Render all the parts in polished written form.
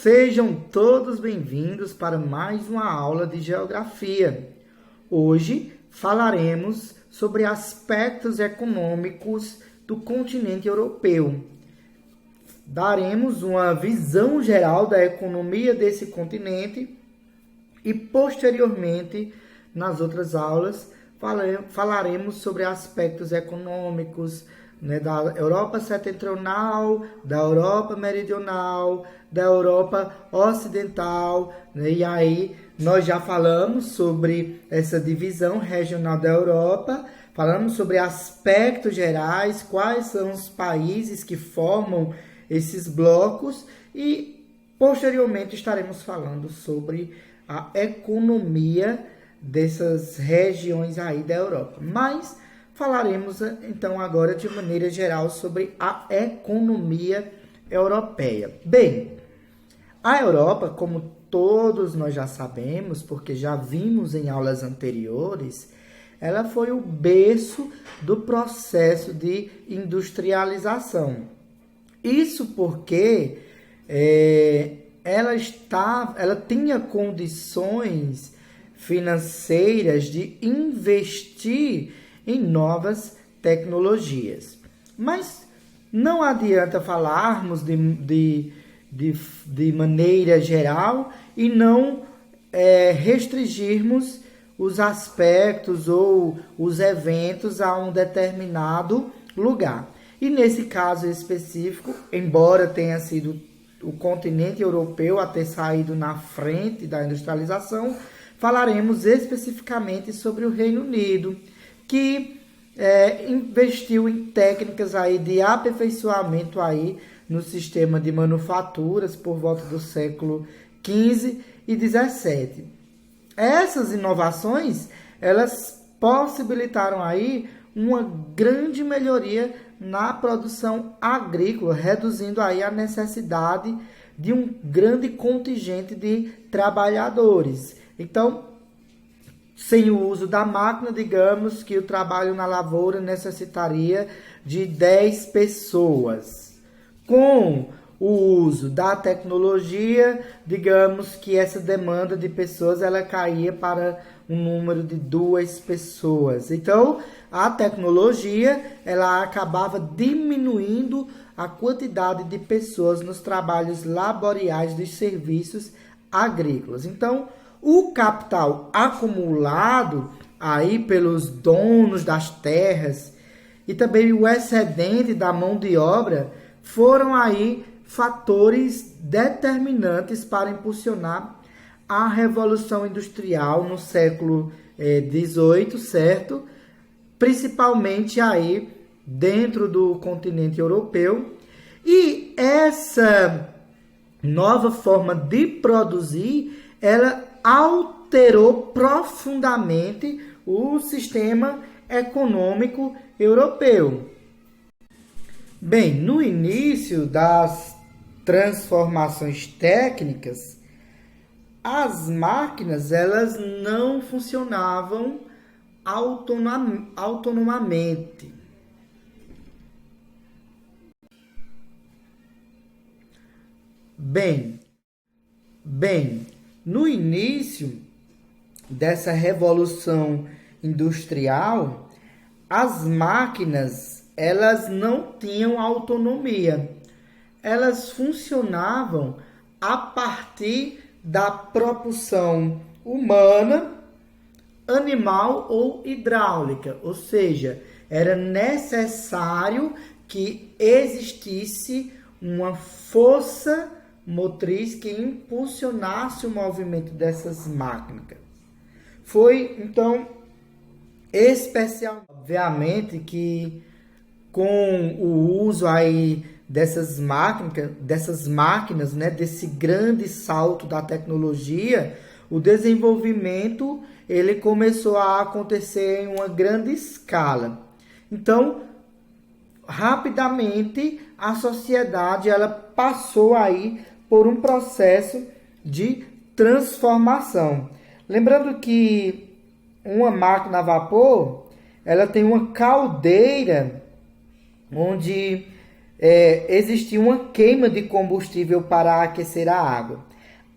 Sejam todos bem-vindos para mais uma aula de Geografia. Hoje falaremos sobre aspectos econômicos do continente europeu. Daremos uma visão geral da economia desse continente e, posteriormente, nas outras aulas, falaremos sobre aspectos econômicos, da Europa setentrional, da Europa meridional, da Europa ocidental, e aí nós já falamos sobre essa divisão regional da Europa, falamos sobre aspectos gerais, quais são os países que formam esses blocos e posteriormente estaremos falando sobre a economia dessas regiões aí da Europa. Mas falaremos então agora de maneira geral sobre a economia europeia. Bem, a Europa, como todos nós já sabemos, porque já vimos em aulas anteriores, ela foi o berço do processo de industrialização. Isso porque ela tinha condições financeiras de investir em novas tecnologias. Mas não adianta falarmos de maneira geral e não restringirmos os aspectos ou os eventos a um determinado lugar. E nesse caso específico, embora tenha sido o continente europeu a ter saído na frente da industrialização, falaremos especificamente sobre o Reino Unido, que investiu em técnicas aí de aperfeiçoamento aí no sistema de manufaturas por volta do século XV e XVII. Essas inovações, elas possibilitaram aí uma grande melhoria na produção agrícola, reduzindo aí a necessidade de um grande contingente de trabalhadores. Então, sem o uso da máquina, digamos que o trabalho na lavoura necessitaria de 10 pessoas. Com o uso da tecnologia, digamos que essa demanda de pessoas ela caía para um número de 2 pessoas. Então, a tecnologia ela acabava diminuindo a quantidade de pessoas nos trabalhos laboriais dos serviços agrícolas. Então, o capital acumulado aí pelos donos das terras e também o excedente da mão de obra foram aí fatores determinantes para impulsionar a Revolução Industrial no século XVIII, certo? Principalmente aí dentro do continente europeu. E essa nova forma de produzir, ela alterou profundamente o sistema econômico europeu. Bem, no início das transformações técnicas, as máquinas elas não funcionavam autonomamente. Bem, no início dessa revolução industrial, as máquinas elas não tinham autonomia. Elas funcionavam a partir da propulsão humana, animal ou hidráulica, ou seja, era necessário que existisse uma força motriz que impulsionasse o movimento dessas máquinas. Foi, então, especial, obviamente, que com o uso aí dessas máquinas, né, desse grande salto da tecnologia, o desenvolvimento ele começou a acontecer em uma grande escala. Então, rapidamente, a sociedade ela passou aí por um processo de transformação. Lembrando que uma máquina a vapor, ela tem uma caldeira onde existia uma queima de combustível para aquecer a água.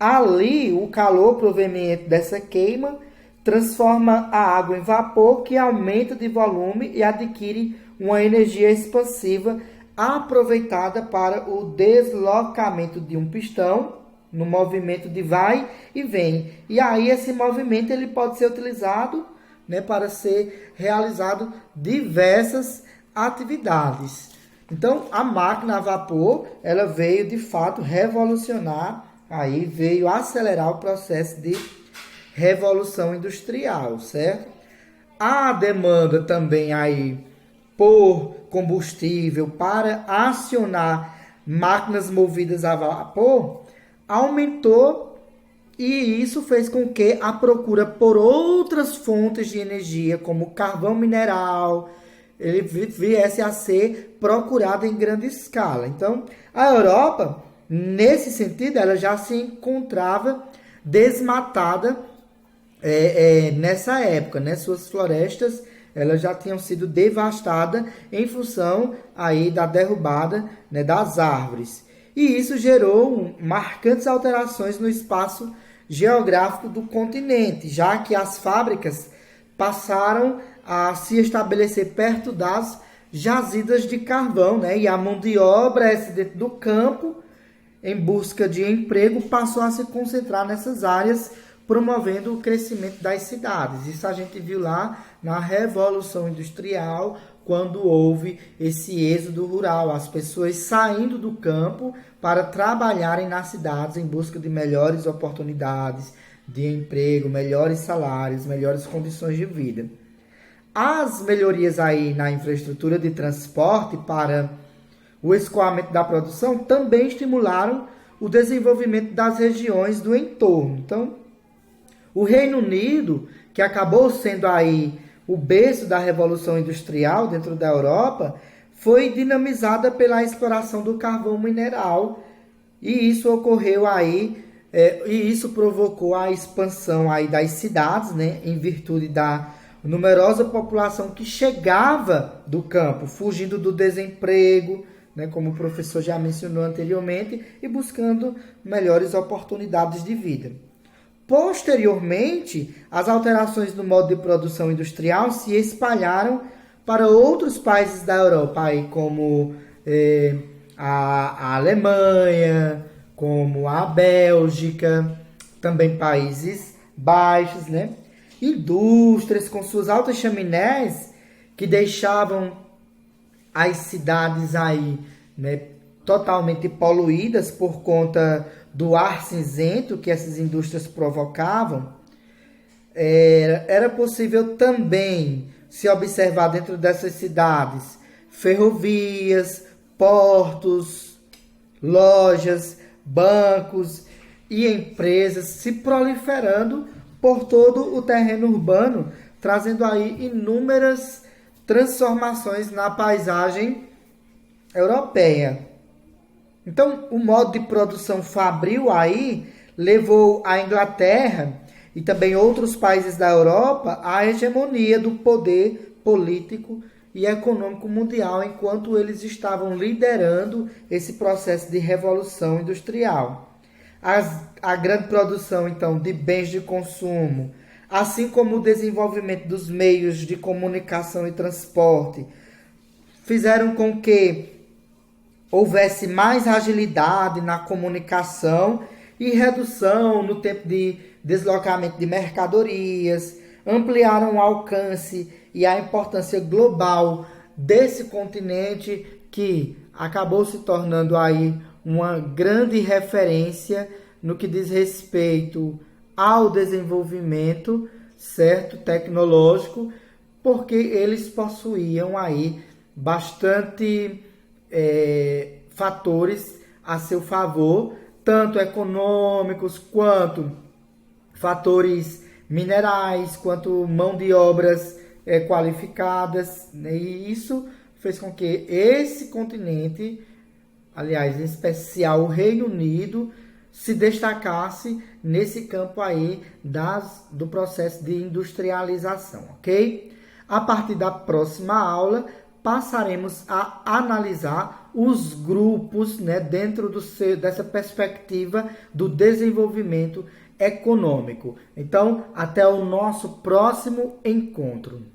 Ali, o calor proveniente dessa queima transforma a água em vapor, que aumenta de volume e adquire uma energia expansiva aproveitada para o deslocamento de um pistão no movimento de vai e vem. E aí esse movimento ele pode ser utilizado, né, para ser realizado diversas atividades. Então, a máquina a vapor, ela veio de fato revolucionar, aí veio acelerar o processo de revolução industrial, certo? A demanda também aí por combustível para acionar máquinas movidas a vapor aumentou, e isso fez com que a procura por outras fontes de energia, como carvão mineral, ele viesse a ser procurado em grande escala. Então, a Europa, nesse sentido, ela já se encontrava desmatada nessa época, né? Suas florestas elas já tinham sido devastadas em função aí da derrubada, né, das árvores. E isso gerou marcantes alterações no espaço geográfico do continente, já que as fábricas passaram a se estabelecer perto das jazidas de carvão, né? E a mão de obra dentro do campo, em busca de emprego, passou a se concentrar nessas áreas, promovendo o crescimento das cidades. Isso a gente viu lá na Revolução Industrial, quando houve esse êxodo rural, as pessoas saindo do campo para trabalharem nas cidades em busca de melhores oportunidades de emprego, melhores salários, melhores condições de vida. As melhorias aí na infraestrutura de transporte para o escoamento da produção também estimularam o desenvolvimento das regiões do entorno. Então, o Reino Unido, que acabou sendo aí o berço da Revolução Industrial dentro da Europa, foi dinamizada pela exploração do carvão mineral, e isso ocorreu aí, e isso provocou a expansão aí das cidades, né, em virtude da numerosa população que chegava do campo, fugindo do desemprego, né, como o professor já mencionou anteriormente, e buscando melhores oportunidades de vida. Posteriormente, as alterações no modo de produção industrial se espalharam para outros países da Europa, aí como a Alemanha, como a Bélgica, também Países Baixos, né? Indústrias com suas altas chaminés que deixavam as cidades aí, né, totalmente poluídas por conta do ar cinzento que essas indústrias provocavam. Era possível também se observar dentro dessas cidades ferrovias, portos, lojas, bancos e empresas se proliferando por todo o terreno urbano, trazendo aí inúmeras transformações na paisagem europeia. Então, o modo de produção fabril aí levou a Inglaterra e também outros países da Europa à hegemonia do poder político e econômico mundial, enquanto eles estavam liderando esse processo de revolução industrial. A grande produção, então, de bens de consumo, assim como o desenvolvimento dos meios de comunicação e transporte, fizeram com que houvesse mais agilidade na comunicação e redução no tempo de deslocamento de mercadorias, ampliaram o alcance e a importância global desse continente que acabou se tornando aí uma grande referência no que diz respeito ao desenvolvimento, certo, tecnológico, porque eles possuíam aí bastante fatores a seu favor, tanto econômicos quanto fatores minerais, quanto mão de obras qualificadas, né? E isso fez com que esse continente, aliás, em especial o Reino Unido, se destacasse nesse campo aí do processo de industrialização, ok? A partir da próxima aula, passaremos a analisar os grupos, né, dentro dessa perspectiva do desenvolvimento econômico. Então, até o nosso próximo encontro.